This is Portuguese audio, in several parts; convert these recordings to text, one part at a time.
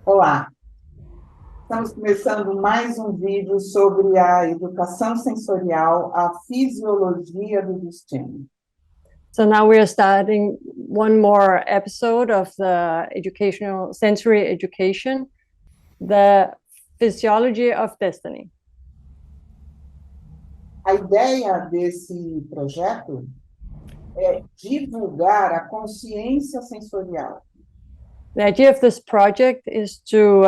Olá, estamos começando mais um vídeo sobre a educação sensorial, a fisiologia do destino. So now we are starting one more episode of the educational sensory education, the physiology of destiny. A ideia desse projeto é divulgar a consciência sensorial, The idea of this project is to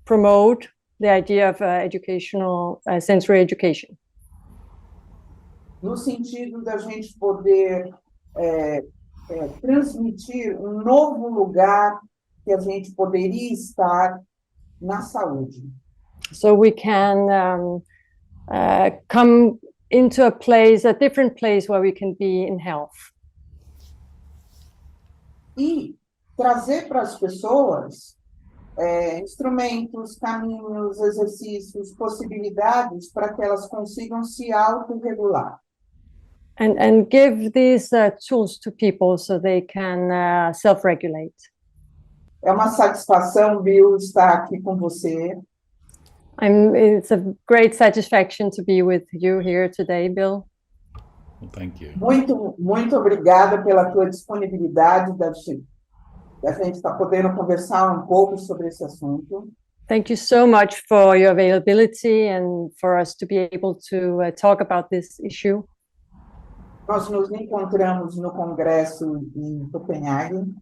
promote the idea of educational sensory education, no sentido da gente poder transmitir um novo lugar que a gente poderia estar na saúde. so we can come into a place, a different place where we can be in health. E trazer para as pessoas instrumentos, caminhos, exercícios, possibilidades para que elas consigam se autorregular. And give these tools to people so they can self-regulate. É uma satisfação, Bill, estar aqui com você. It's a great satisfaction to be with you here today, Bill. Well, thank you. Muito obrigada pela tua disponibilidade da gente estar podendo conversar um pouco sobre esse assunto. Thank you so much for your availability and for us to be able to talk about this issue. Nós nos encontramos no congresso em Copenhague.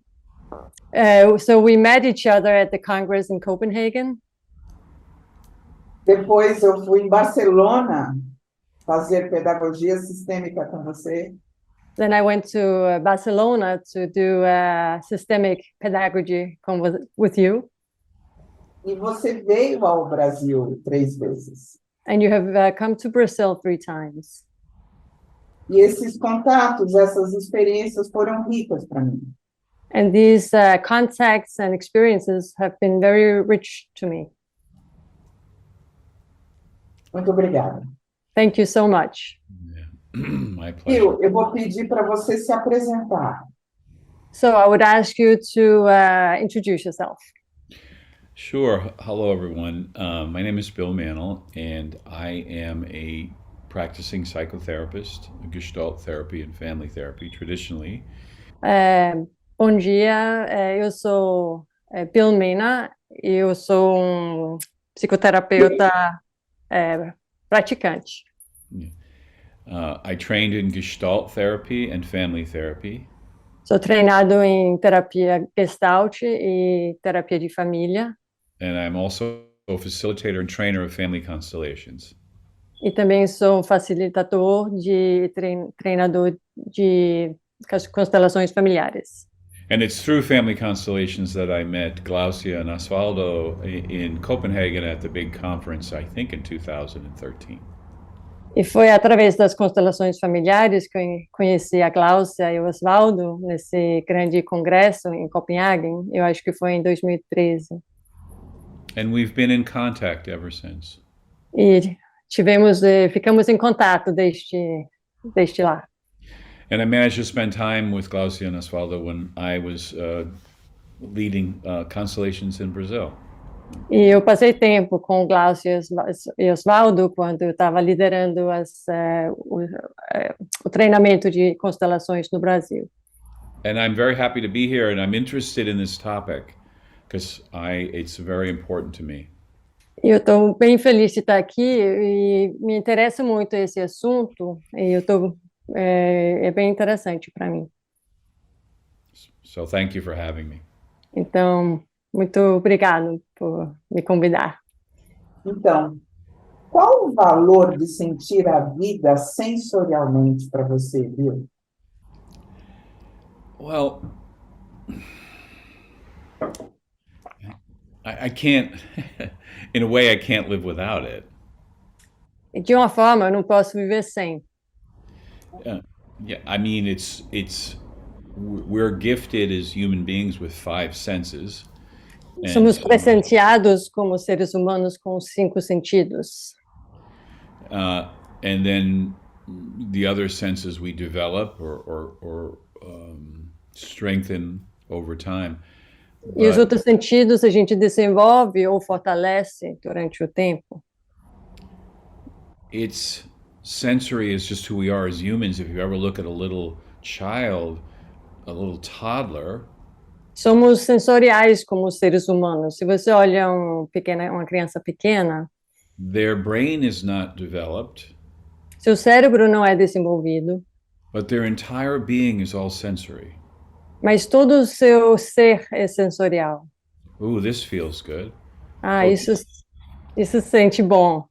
So we met each other at the Congress in Copenhagen. Depois eu fui em Barcelona fazer pedagogia sistêmica com você. Then I went to Barcelona to do systemic pedagogy with you. E você veio ao Brasil 3 vezes. And you have come to Brazil 3 times. E esses contatos, essas experiências foram ricas para mim. And these contacts and experiences have been very rich to me. Muito obrigada. Thank you so much. My pleasure. Eu vou pedir para você se apresentar. So I would ask you to introduce yourself. Sure. Hello, everyone. My name is Bill Mannle, and I am a practicing psychotherapist, Gestalt therapy and family therapy, traditionally. Bom dia, eu sou Bill Mannle, eu sou psicoterapeuta praticante. I trained in Gestalt therapy and family therapy. Sou treinado em terapia Gestalt e terapia de família. And I'm also a facilitator and trainer of family constellations. E também sou facilitador treinador de constelações familiares. And it's through family constellations that I met Glaucia and Osvaldo in Copenhagen at the big conference, I think in 2013. E foi através das constelações familiares que eu conheci a Glaucia e o Osvaldo nesse grande congresso em Copenhague. Eu acho que foi em 2013. And we've been in contact ever since. E ficamos em contato desde lá. And I managed to spend time with Glaucia and Osvaldo when I was leading constellations in Brazil. E eu passei tempo com Glaucia e Osvaldo quando eu estava liderando o treinamento de constelações no Brasil. And I'm very happy to be here, and I'm interested in this topic because it's very important to me. E eu estou bem feliz de estar aqui e me interessa muito esse assunto e é bem interessante para mim. So thank you for having me. Então, muito obrigado por me convidar. Então, qual o valor de sentir a vida sensorialmente para você, Bill? Well, I can't, in a way, I can't live without it. De uma forma, eu não posso viver sem. Yeah, I mean, we're gifted as human beings with 5 senses. Somos presenteados como seres humanos com 5 sentidos. And then the other senses we develop or strengthen over time. E os outros sentidos a gente desenvolve ou fortalece durante o tempo? It's sensory is just who we are as humans. If you ever look at a little child, a little toddler, Somos sensoriais como seres humanos. Se você olha uma criança pequena, their brain is not developed, seu cérebro não é desenvolvido, but their entire being is all sensory. mas todo o seu ser é sensorial. Ooh, this feels good. Ah, isso sente bom.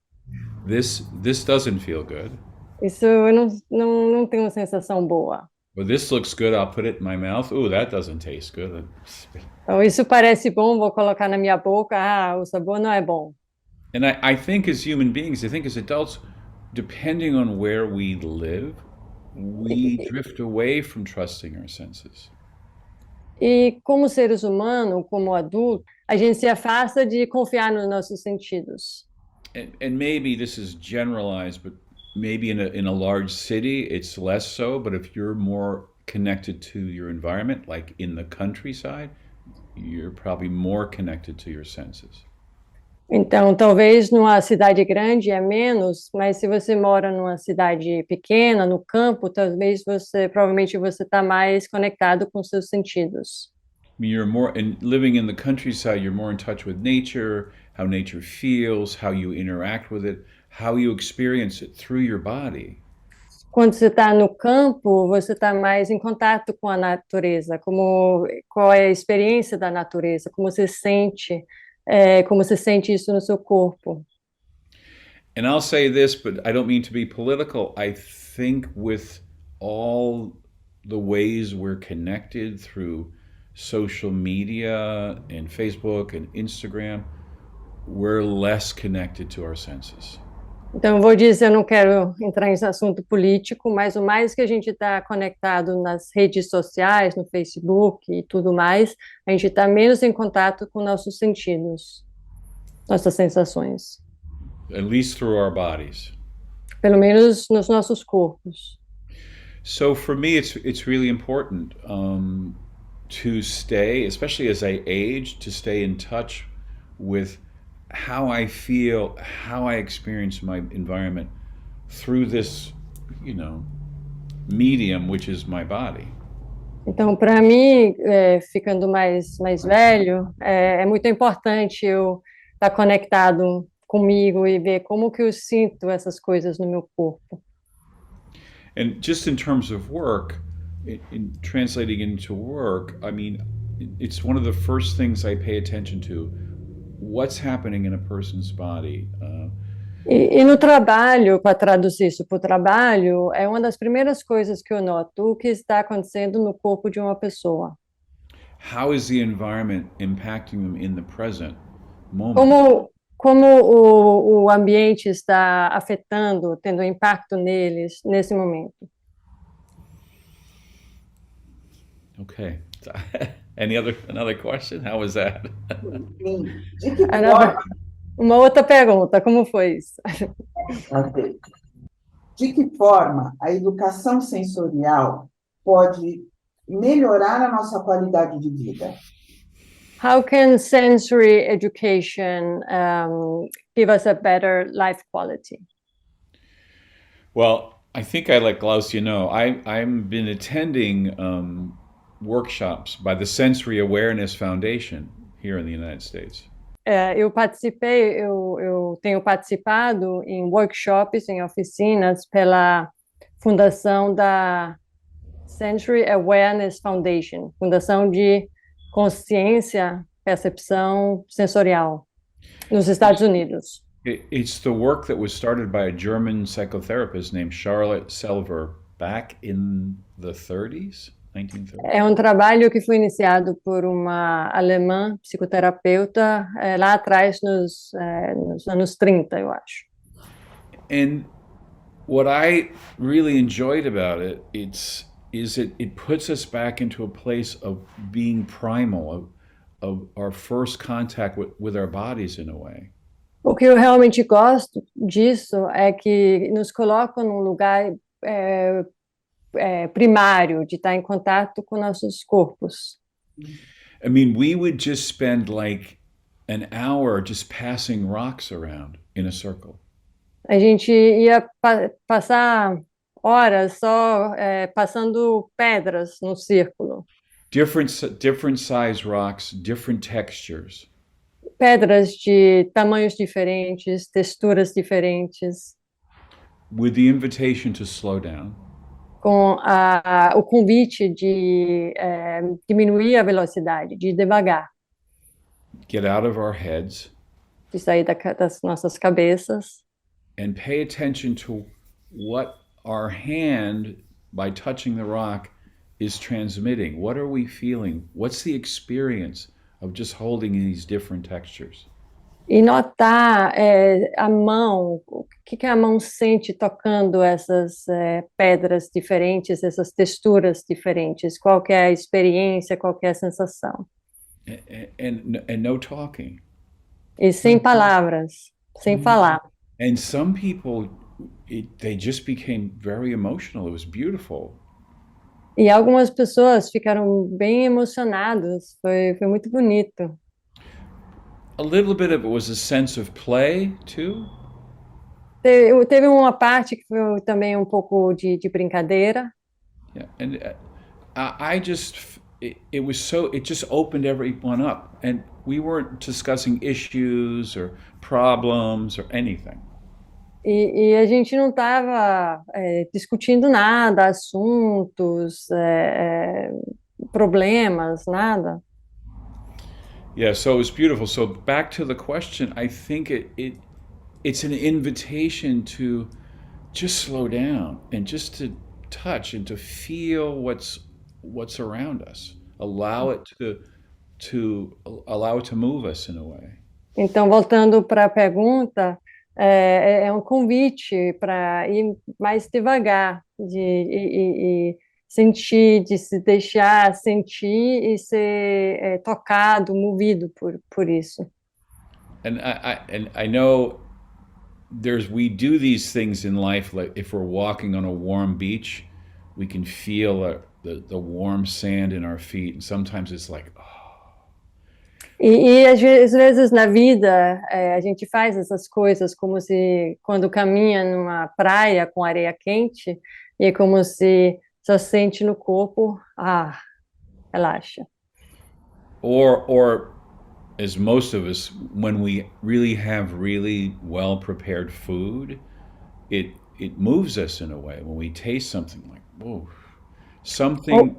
This doesn't feel good. Isso eu não tenho uma sensação boa. Well, this looks good. I'll put it in my mouth. Ooh, that doesn't taste good. Então, isso parece bom, vou colocar na minha boca. Ah, o sabor não é bom. And I think as human beings, I think as adults, depending on where we live, we drift away from trusting our senses. E como seres humanos, como adultos, a gente se afasta de confiar nos nossos sentidos. And maybe this is generalized, but maybe in a large city, it's less so. But if you're more connected to your environment, like in the countryside, you're probably more connected to your senses. Então, talvez numa cidade grande é menos, mas se você mora numa cidade pequena, no campo, provavelmente você está mais conectado com seus sentidos. I mean, you're more, and living in the countryside, you're more in touch with nature, how nature feels, how you interact with it, how you experience it through your body. Quando você está no campo, você está mais em contato com a natureza, qual é a experiência da natureza, como você sente isso no seu corpo. And I'll say this, but I don't mean to be political. I think with all the ways we're connected through social media and Facebook and Instagram, we're less connected to our senses. Então, eu vou dizer, eu não quero entrar nesse assunto político, mas o mais que a gente está conectado nas redes sociais, no Facebook e tudo mais, a gente está menos em contato com nossos sentidos, nossas sensações. At least through our bodies. Pelo menos nos nossos corpos. So for me, it's really important to stay, especially as I age, to stay in touch with how I feel, how I experience my environment through this, medium, which is my body. Então, para mim, ficando mais velho, é muito importante eu estar conectado comigo e ver como que eu sinto essas coisas no meu corpo. And just in terms of work, in translating into work, I mean, it's one of the first things I pay attention to. What's happening in a person's body? E no trabalho, para traduzir isso para o trabalho, é uma das primeiras coisas que eu noto o que está acontecendo no corpo de uma pessoa. How is the environment impacting them in the present moment? Como o ambiente está afetando, tendo impacto neles nesse momento. Okay. Another question? How was that? Uma outra pergunta, como foi isso? Okay. De que forma a educação sensorial pode melhorar a nossa qualidade de vida? How can sensory education give us a better life quality? Well, I think I let Glaucia know. I've been attending workshops by the Sensory Awareness Foundation here in the United States. Eu tenho participado em workshops, em oficinas pela Fundação da Sensory Awareness Foundation, Fundação de Consciência, Percepção Sensorial, nos Estados Unidos. It's the work that was started by a German psychotherapist named Charlotte Selver back in the 1930s. É um trabalho que foi iniciado por uma alemã psicoterapeuta lá atrás, nos anos 30, eu acho. And what I really enjoyed about it, it puts us back into a place of being primal, of our first contact with our bodies in a way. O que eu realmente gosto disso é que nos coloca num lugar primário, de estar em contato com nossos corpos. I mean, we would just spend like an hour just passing rocks around in a circle. A gente ia passar horas só passando pedras no círculo. Different size rocks, different textures. Pedras de tamanhos diferentes, texturas diferentes. With the invitation to slow down. Com o convite de diminuir a velocidade, de devagar. Get out of our heads. De sair das nossas cabeças. And pay attention to what our hand, by touching the rock, is transmitting. What are we feeling? What's the experience of just holding these different textures? E notar a mão, o que a mão sente tocando essas pedras diferentes, essas texturas diferentes, qual que é a experiência, qual que é a sensação. And no talking. E sem palavras, sem falar. And some people, they just became very emotional. It was beautiful. E algumas pessoas ficaram bem emocionadas, foi muito bonito. A little bit of it was a sense of play, too. Teve uma parte que foi também um pouco de brincadeira. Yeah, and it just opened everyone up, and we weren't discussing issues or problems or anything. E a gente não estava discutindo nada, assuntos, problemas, nada. Yeah, so it was beautiful. So back to the question, I think it's an invitation to just slow down and just to touch and to feel what's around us. Allow it to move us in a way. Então, voltando para a pergunta, é um convite para ir mais devagar, de sentir, de se deixar sentir e ser tocado, movido por isso. And I know we do these things in life, like if we're walking on a warm beach, we can feel the warm sand in our feet, and sometimes it's like, oh. E às vezes na vida a gente faz essas coisas como se quando caminha numa praia com areia quente e é como se só sente no corpo, relaxa. Or as most of us, when we really have really well prepared food, it moves us in a way. When we taste something like, whoa, something.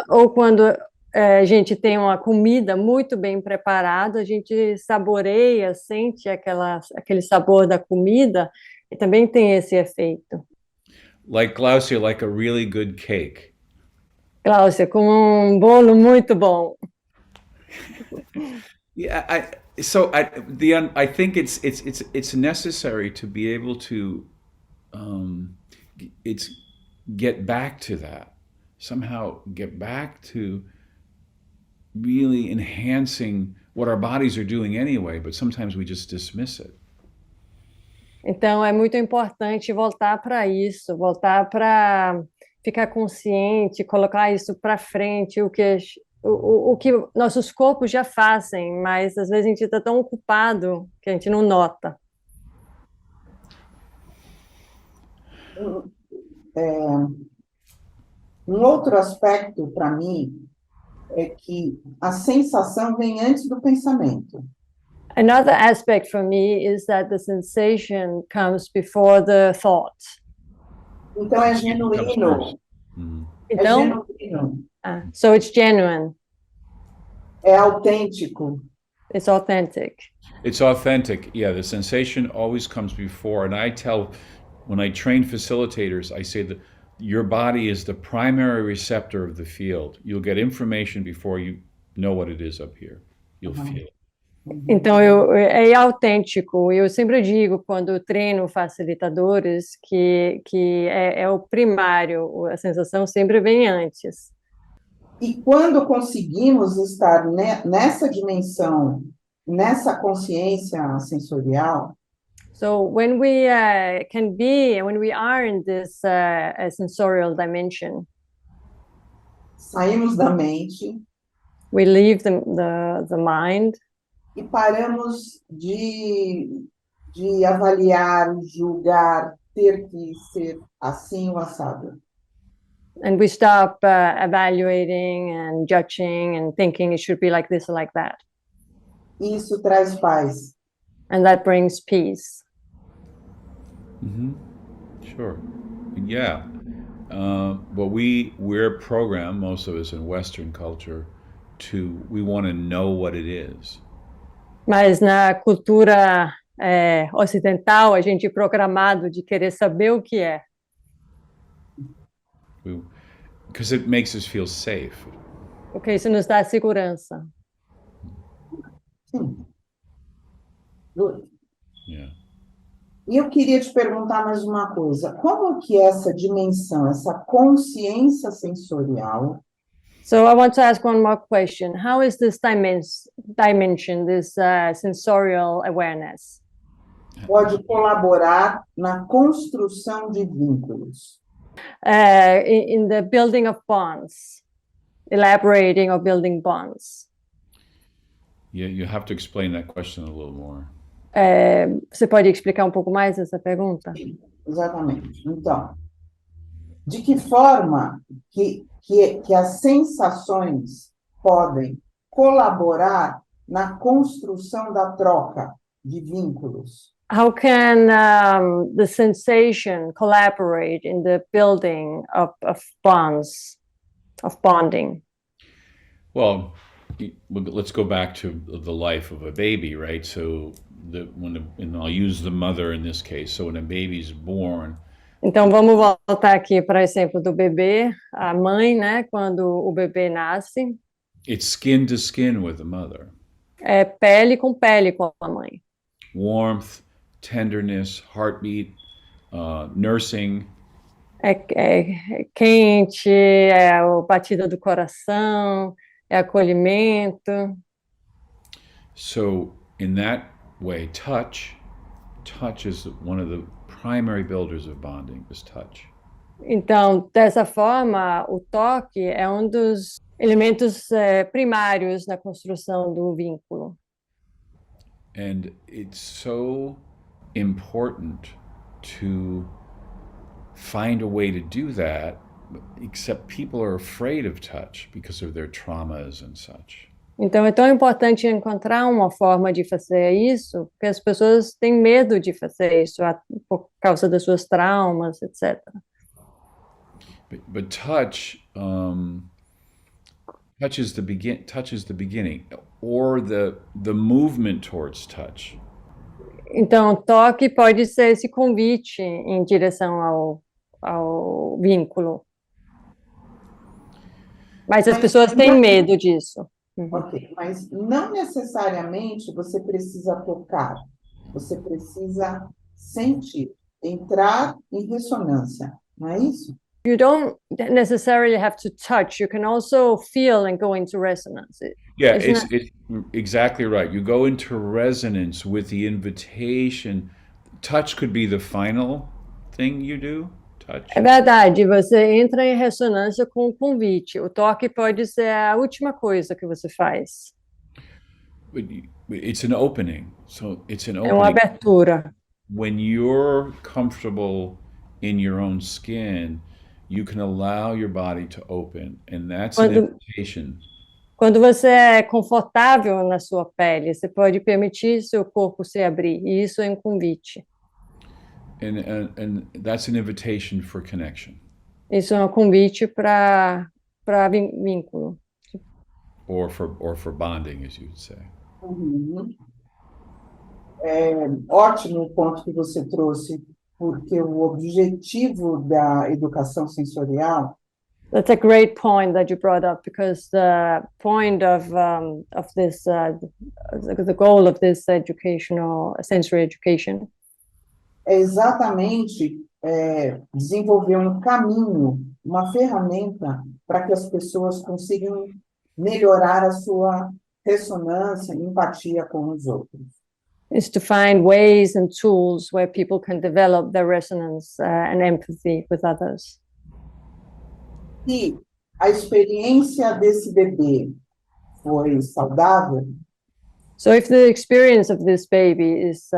Ou quando a gente tem uma comida muito bem preparada, a gente saboreia, sente aquele sabor da comida e também tem esse efeito. Like Glaucia, like a really good cake. Glaucia, com um bolo muito bom. Yeah, I think it's necessary to be able to get back to that, somehow get back to really enhancing what our bodies are doing anyway, but sometimes we just dismiss it. Então, é muito importante voltar para isso, voltar para ficar consciente, colocar isso para frente, o que nossos corpos já fazem, mas às vezes a gente está tão ocupado que a gente não nota. Um outro aspecto para mim é que a sensação vem antes do pensamento. Another aspect for me is that the sensation comes before the thought. Então é genuíno. Então, é genuíno. So it's genuine. É autêntico. It's authentic. It's authentic. Yeah, the sensation always comes before. And when I train facilitators, I say that your body is the primary receptor of the field. You'll get information before you know what it is up here. You'll feel it. Então, é autêntico. Eu sempre digo, quando treino facilitadores, que é o primário, a sensação sempre vem antes. E quando conseguimos estar nessa dimensão, nessa consciência sensorial, so when we when we are in this sensorial dimension, saímos da mente we leave the mind, e paramos de avaliar, julgar, ter que ser assim ou assado. and we stop evaluating and judging and thinking it should be like this or like that. Isso traz paz. And that brings peace. Sure. Yeah. But we're programmed, most of us in Western culture, we want to know what it is. Mas na cultura ocidental, a gente é programado de querer saber o que é. Because it makes us feel safe. Porque isso nos dá segurança. Sim. Good. Yeah. E eu queria te perguntar mais uma coisa. Como que essa dimensão, essa consciência sensorial, So I want to ask one more question. How is this dimension, this sensorial awareness, pode colaborar na construção de vínculos? in the building of bonds, elaborating or building bonds? Yeah, you have to explain that question a little more. Você pode explicar um pouco mais essa pergunta? Sim, exatamente. Então, de que forma que as sensações podem colaborar na construção da troca de vínculos? How can the sensation collaborate in the building of bonds, of bonding? Well, let's go back to the life of a baby, right? So and I'll use the mother in this case. So when a baby's born, Então vamos voltar aqui para o exemplo do bebê, a mãe, né? Quando o bebê nasce, it's skin to skin with the mother. é pele com a mãe. Warmth, tenderness, heartbeat, nursing. É quente, é a batida do coração, é acolhimento. So in that way, touch is one of the primary builders of bonding, is touch. Então, dessa forma, o toque é um dos elementos primários na construção do vínculo. And it's so important to find a way to do that, except people are afraid of touch because of their traumas and such. Então, é tão importante encontrar uma forma de fazer isso, porque as pessoas têm medo de fazer isso por causa das suas traumas, etc. But touch is the beginning, or the movement towards touch. Então, toque pode ser esse convite em direção ao vínculo. Mas as pessoas têm medo disso. Ok, mas não necessariamente você precisa tocar, você precisa sentir, entrar em ressonância, não é isso? You don't necessarily have to touch. You can also feel and go into resonance. Yeah, it's exactly right. You go into resonance with the invitation. Touch could be the final thing you do. Touch. É verdade, você entra em ressonância com o convite. O toque pode ser a última coisa que você faz. It's an opening. So it's an opening. É uma abertura. When you're comfortable in your own skin, you can allow your body to open, and that's an invitation. Quando você é confortável na sua pele, você pode permitir seu corpo se abrir, e isso é um convite. And that's an invitation for connection. Isso é um convite para vínculo. Or for bonding, as you would say. Uhum. É ótimo o ponto que você trouxe, porque o objetivo da educação sensorial. That's a great point that you brought up, because the point of this, the goal of this sensory education, é exatamente desenvolver um caminho, uma ferramenta para que as pessoas consigam melhorar a sua ressonância e empatia com os outros. Is to find ways and tools where people can develop their resonance and empathy with others. E a experiência desse bebê foi saudável, So if the experience of this baby is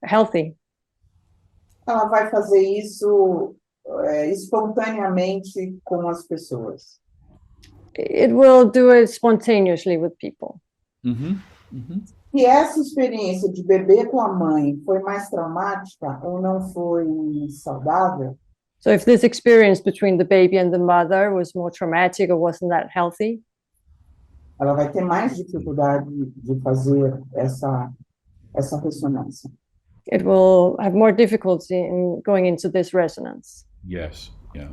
healthy, ela vai fazer isso espontaneamente com as pessoas. it will do it spontaneously with people. Mm-hmm. Mm-hmm. E essa experiência de bebê com a mãe foi mais traumática ou não foi saudável, So if this experience between the baby and the mother was more traumatic or wasn't that healthy, ela vai ter mais dificuldade de fazer essa ressonância. it will have more difficulty in going into this resonance. Yes. Yeah.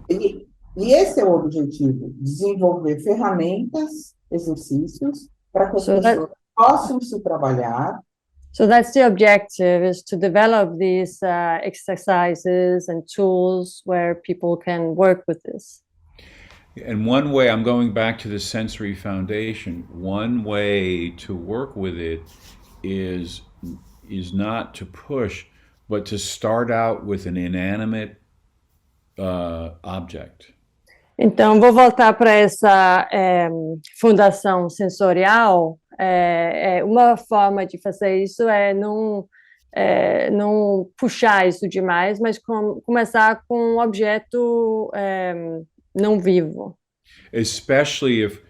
E esse é o objetivo, desenvolver ferramentas, exercícios, para que as pessoas possam se trabalhar. So that's the objective, is to develop these exercises and tools where people can work with this. And one way, I'm going back to the sensory foundation, one way to work with it is not to push, but to start out with an inanimate object. Então, vou voltar para essa Fundação Sensorial. Uma forma de fazer isso é não puxar isso demais, mas começar com um objeto não vivo. Especially if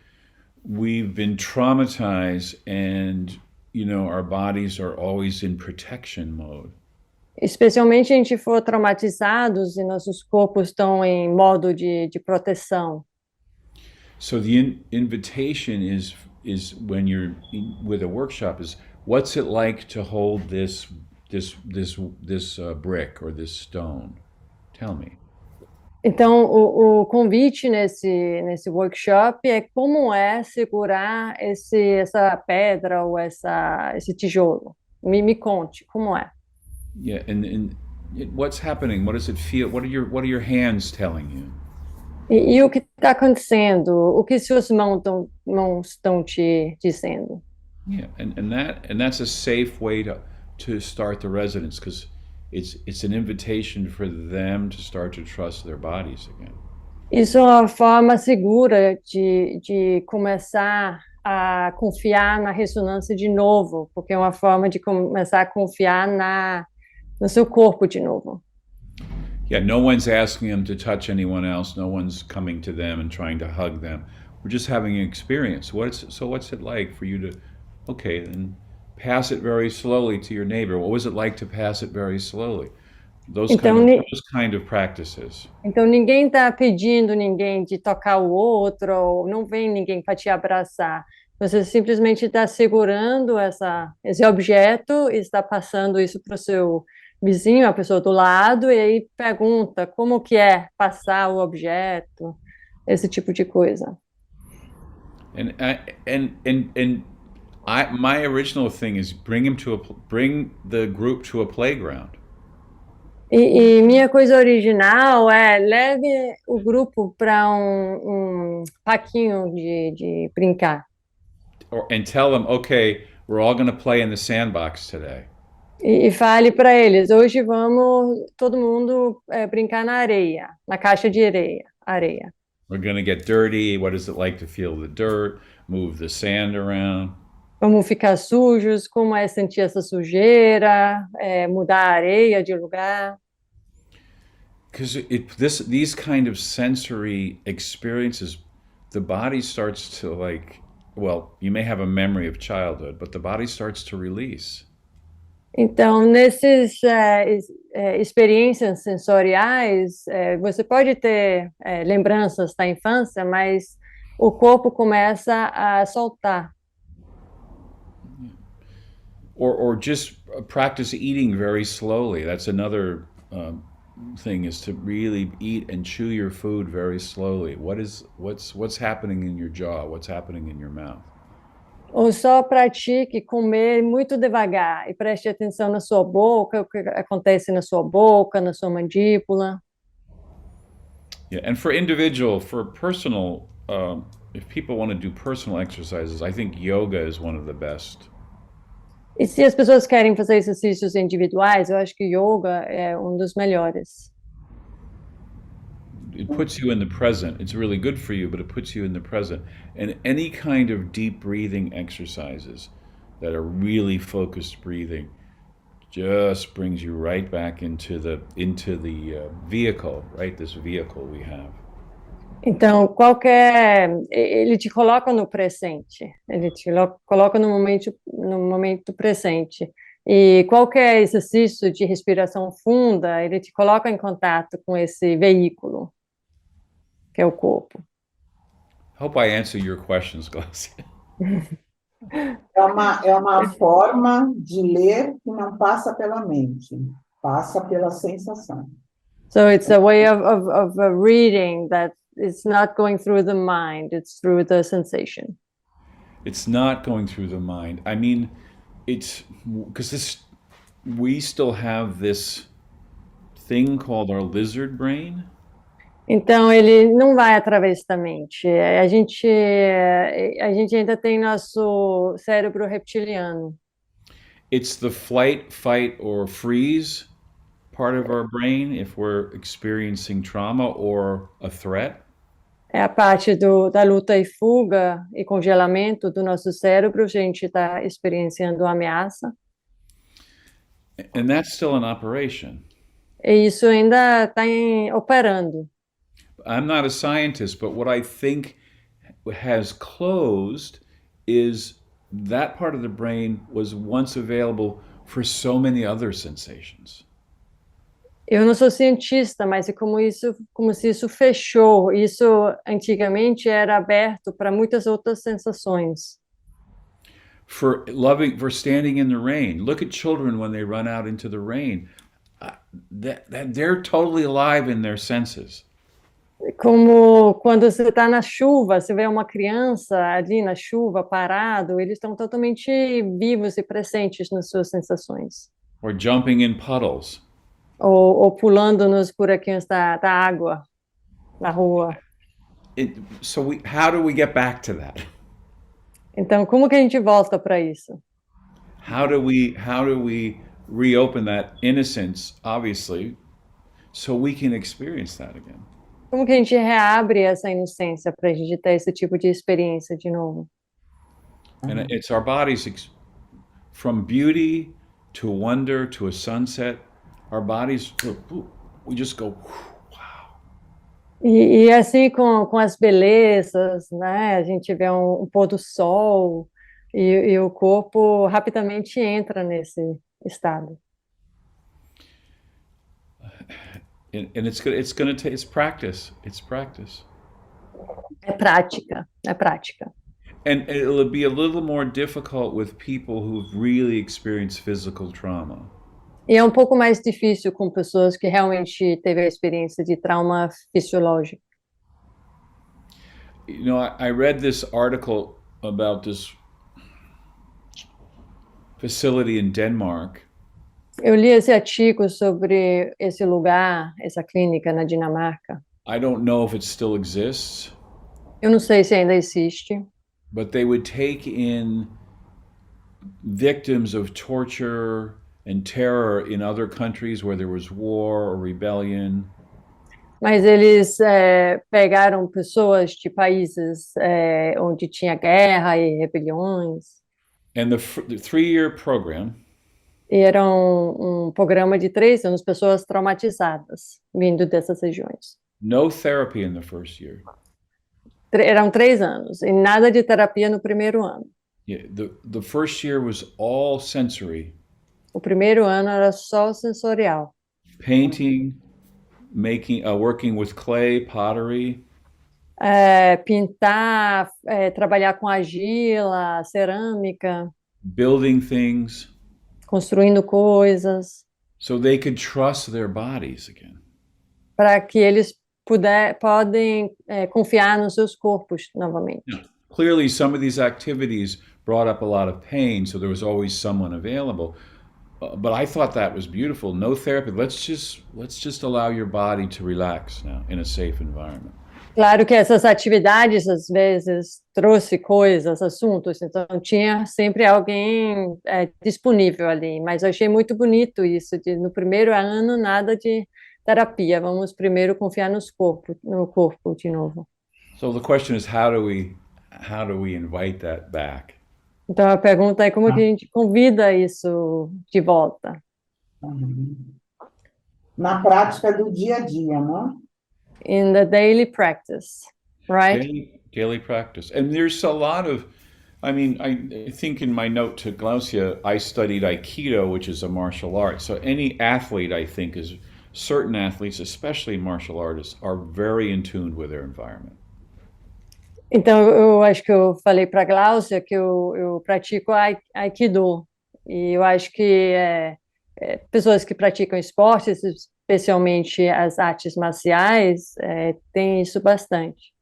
we've been traumatized and, our bodies are always in protection mode. Especialmente se a gente for traumatizados e nossos corpos estão em modo de proteção. So the invitation is when you're with a workshop is, what's it like to hold this brick or this stone? Tell me. Então, o convite nesse workshop é como é segurar essa pedra ou esse tijolo. Me conte, como é? Yeah, and what's happening? What does it feel? What are your hands telling you? E o que está acontecendo? O que suas mãos estão te dizendo? Yeah, and that's a safe way to start the resonance, because it's an invitation for them to start to trust their bodies again. Isso é uma forma segura de começar a confiar na ressonância de novo, porque é uma forma de começar a confiar no seu corpo de novo. Yeah, no one's asking them to touch anyone else. No one's coming to them and trying to hug them. We're just having an experience. What's it like for you to, okay, then pass it very slowly to your neighbor. What was it like to pass it very slowly? Those kind of practices. Então ninguém está pedindo ninguém de tocar o outro, ou não vem ninguém para te abraçar. Você simplesmente está segurando esse objeto e está passando isso para o seu vizinho, a pessoa do lado, e aí pergunta como que é passar o objeto, esse tipo de coisa. My original thing is bring the group to a playground. E minha coisa original é leve o grupo para um parquinho de brincar. And tell them, okay, we're all going to play in the sandbox today. E fale para eles, hoje vamos todo mundo brincar na areia, na caixa de areia. We're going to get dirty. What is it like to feel the dirt? Move the sand around. Vamos ficar sujos, como é sentir essa sujeira, mudar a areia de lugar. Because these kind of sensory experiences, the body starts to you may have a memory of childhood, but the body starts to release. Então, nessas experiências sensoriais, você pode ter lembranças da infância, mas o corpo começa a soltar. Or just practice eating very slowly. That's another thing, is to really eat and chew your food very slowly. What's happening in your jaw? What's happening in your mouth? Ou só pratique comer muito devagar e preste atenção na sua boca, o que acontece na sua boca, na sua mandíbula. Yeah, and for personal, if people want to do personal exercises, I think yoga is one of the best. E se as pessoas querem fazer exercícios individuais, eu acho que yoga é um dos melhores. it puts you in the present. It's really good for you, but it puts you in the present. And any kind of deep breathing exercises that are really focused breathing just brings you right back into the vehicle, right? This vehicle we have. Então, ele te coloca no presente, ele te coloca no momento presente. E qualquer exercício de respiração funda, ele te coloca em contato com esse veículo, que é o corpo. Hope I answer your questions, Glaucia. É uma forma de ler que não passa pela mente, passa pela sensação. So it's a way of reading that it's not going through the mind, it's through the sensation. It's not going through the mind. I mean, it's because we still have this thing called our lizard brain. Então, ele não vai através da mente. A gente ainda tem nosso cérebro reptiliano. It's the flight, fight, or freeze part of our brain if we're experiencing trauma or a threat. É a parte da luta e fuga e congelamento do nosso cérebro, a gente está experienciando ameaça. And that's still in operation. E isso ainda está operando. I'm not a scientist, but what I think has closed is that part of the brain was once available for so many other sensations. Eu não sou cientista, mas é como se isso fechou. Isso antigamente era aberto para muitas outras sensações. For standing in the rain. Look at children when they run out into the rain. They're totally alive in their senses. Como quando você está na chuva, você vê uma criança ali na chuva, parado, eles estão totalmente vivos e presentes nas suas sensações. Or jumping in puddles. Ou pulando nos buraquinhos da água, na rua. How do we get back to that? Então, como que a gente volta para isso? How do we reopen that innocence, obviously, so we can experience that again? Como que a gente reabre essa inocência para a gente ter esse tipo de experiência de novo? And it's our bodies, from beauty to wonder to a sunset, our bodies, we just go, wow. E assim com as belezas, né? A gente vê um pôr do sol e o corpo rapidamente entra nesse estado. And it's practice. It's practice. É prática. And it'll be a little more difficult with people who've really experienced physical trauma. E é um pouco mais difícil com pessoas que realmente teve a experiência de trauma fisiológico. You know, I read this article about this facility in Denmark. Eu li esse artigo sobre esse lugar, essa clínica na Dinamarca. I don't know if it still exists. Eu não sei se ainda existe. But they would take in victims of torture and terror in other countries where there was war or rebellion. Mas eles pegaram pessoas de países onde tinha guerra e rebeliões. And the 3-year program. E era um programa de 3 anos, pessoas traumatizadas, vindo dessas regiões. No therapy in the first year. Eram 3 anos, e nada de terapia no primeiro ano. Yeah, the first year was all sensory. O primeiro ano era só sensorial. Painting, working with clay, pottery. Pintar, trabalhar com argila, cerâmica. Building things. Construindo coisas. So they could trust their bodies again. Para que eles podem confiar nos seus corpos novamente. Yeah. Clearly, some of these activities brought up a lot of pain, so there was always someone available. But I thought that was beautiful. No therapy. Let's just allow your body to relax now in a safe environment. Claro que essas atividades às vezes trouxe coisas, assuntos, então tinha sempre alguém disponível ali. Mas eu achei muito bonito isso, no primeiro ano nada de terapia. Vamos primeiro confiar no corpo de novo. So the question is, how do we invite that back? Então a pergunta é como que a gente convida isso de volta? Na prática do dia a dia, não? In the daily practice, right? Daily practice. And there's a lot of, I think in my note to Glaucia, I studied Aikido, which is a martial art. So any athlete, I think, certain athletes, especially martial artists, are very in tune with their environment. Então, eu acho que eu falei para a Glaucia que eu pratico Aikido. E eu acho que pessoas que praticam esportes, especialmente as artes marciais, têm isso bastante.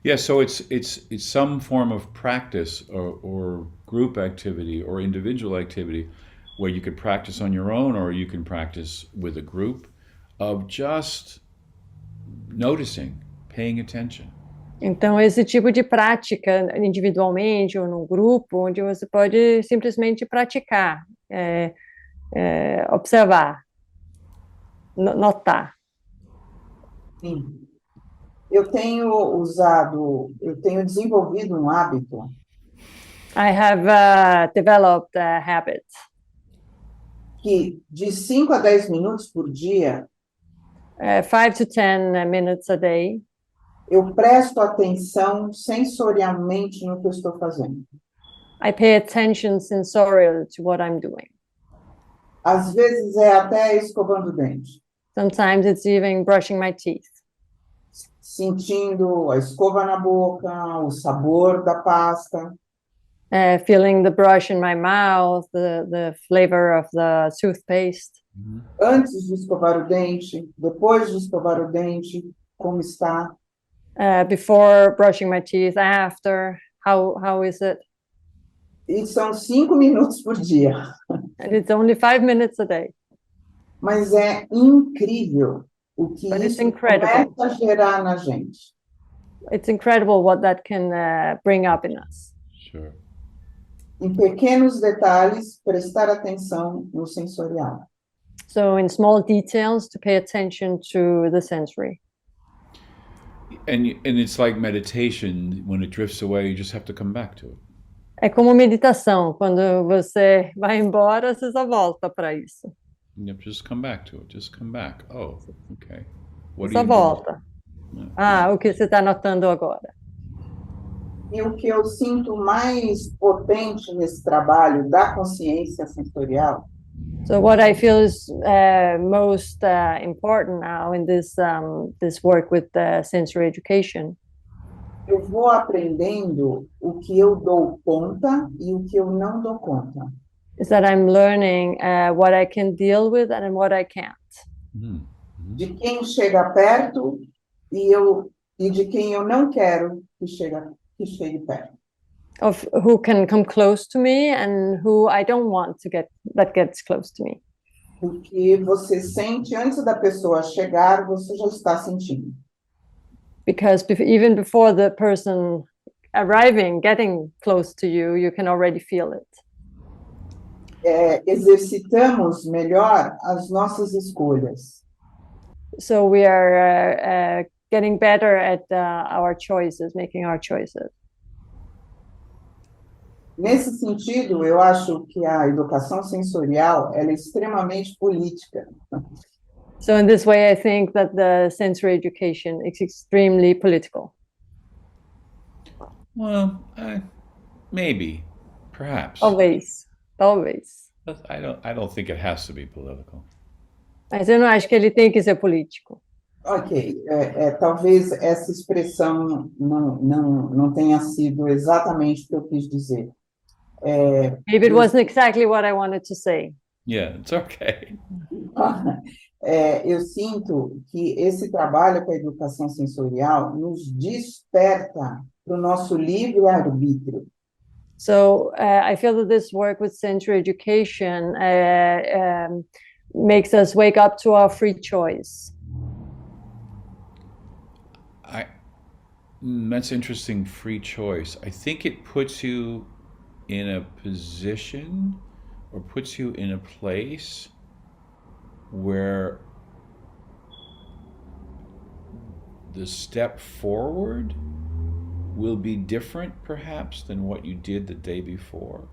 Yeah, so it's some form of practice or group activity or individual activity where you could practice on your own or you can practice with a group of just noticing, paying attention. Então, esse tipo de prática, individualmente ou num grupo, onde você pode simplesmente praticar, observar, notar. Sim. Eu tenho desenvolvido um hábito. I have developed a habit. Que de 5 a 10 minutos por dia, 5 to 10 minutes a day, eu presto atenção sensorialmente no que eu estou fazendo. I pay attention sensorially to what I'm doing. Às vezes é até escovando o dente. Sometimes it's even brushing my teeth. Sentindo a escova na boca, o sabor da pasta. Feeling the brush in my mouth, the flavor of the toothpaste. Antes de escovar o dente, depois de escovar o dente, como está? Before brushing my teeth, after, how is it? E são 5 minutos por dia. And it's only 5 minutes a day. Mas é incrível o que But it's isso incredible. começa a gerar na gente. It's incredible what that can bring up in us. Sure. Em pequenos detalhes, prestar atenção no sensorial. So in small details, to pay attention to the sensory. And it's like meditation. When it drifts away, you just have to come back to it. É como meditação. Quando você vai embora, você só volta para isso. You just come back to it. Just come back. Oh, okay. What Só volta. O que você está notando agora? E o que eu sinto mais potente nesse trabalho da consciência sensorial So what I feel is most important now in this work with sensory education. eu vou aprendendo o que eu dou conta e o que eu não dou conta. Is that I'm learning what I can deal with and what I can't. De quem chega perto e de quem eu não quero que chegue perto. Of who can come close to me and who I don't want that gets close to me. Porque você sente antes da pessoa chegar, você já está sentindo. Because even before the person arriving, getting close to you, you can already feel it. Exercitamos melhor as nossas escolhas. So we are getting better at our choices, making our choices. Nesse sentido, eu acho que a educação sensorial ela é extremamente política. So in this way, I think that the sensory education is extremely political. Well, maybe, perhaps. Talvez. I don't think it has to be political. Mas eu não acho que ele tem que ser político. Ok, talvez essa expressão não tenha sido exatamente o que eu quis dizer. Maybe it wasn't exactly what I wanted to say. Yeah, it's okay. Eu sinto que esse trabalho com a educação sensorial nos desperta para o nosso livre-arbítrio. So I feel that this work with sensory education makes us wake up to our free choice. That's interesting, free choice. I think it puts you in a position or puts you in a place where the step forward will be different, perhaps, than what you did the day before.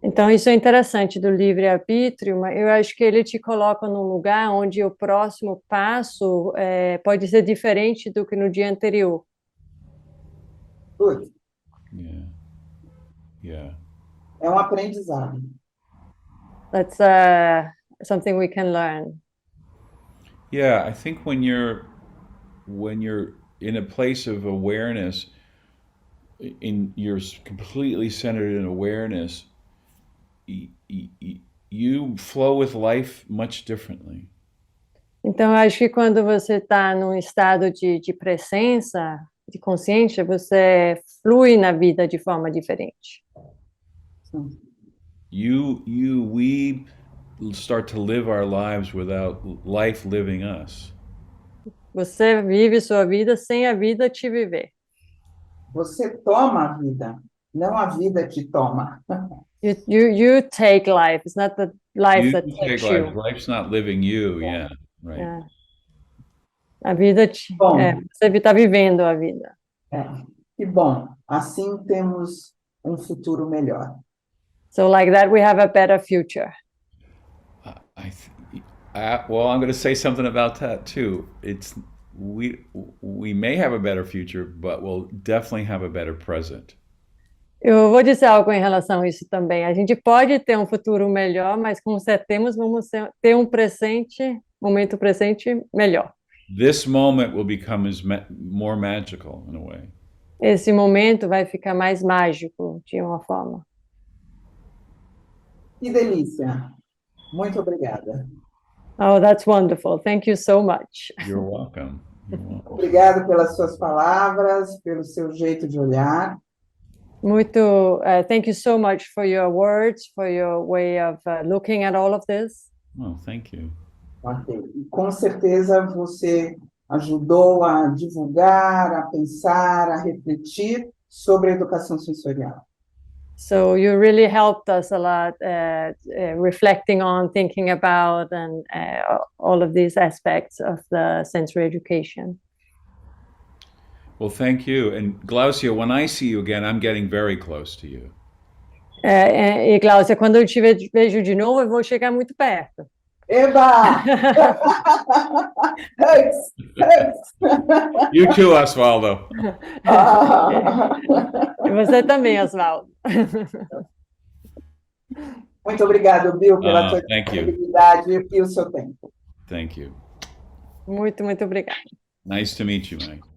Então, isso é interessante do livre-arbítrio, mas eu acho que ele te coloca num lugar onde o próximo passo pode ser diferente do que no dia anterior. Good. Yeah. Yeah. É um aprendizado. That's something we can learn. Yeah, I think when you're in a place of awareness, you're completely centered in awareness, you flow with life much differently. Então, eu acho que quando você está num estado de presença, de consciência, você flui na vida de forma diferente. We start to live our lives without life living us. Você vive sua vida sem a vida te viver. Você toma a vida, não a vida te toma. You take life. It's not the life that takes take life. you. Life's not living you. Yeah, right. É. A vida Bom. você está vivendo a vida. Que bom. Assim temos um futuro melhor. So like that we have a better future. Well, I'm going to say something about that too. We may have a better future, but we'll definitely have a better present. Eu vou dizer algo em relação a isso também. A gente pode ter um futuro melhor, mas com certeza vamos ter um momento presente melhor. This moment will become more magical in a way. Esse momento vai ficar mais mágico de uma forma. Que delícia. Muito obrigada. Oh, that's wonderful. Thank you so much. You're welcome. Obrigado pelas suas palavras, pelo seu jeito de olhar. Thank you so much for your words, for your way of looking at all of this. Oh, thank you. Okay. E com certeza você ajudou a divulgar, a pensar, a refletir sobre a educação sensorial. So you really helped us a lot, reflecting on, thinking about, and all of these aspects of the sensory education. Well, thank you. And Glaucia, when I see you again, I'm getting very close to you. E Glaucia, quando eu te vejo de novo, eu vou chegar muito perto. Eba! Thanks. You too, Osvaldo. E você também, Osvaldo. Muito obrigado, Bill, pela sua disponibilidade e o seu tempo. Thank you. Muito, muito obrigada. Nice to meet you, Mike.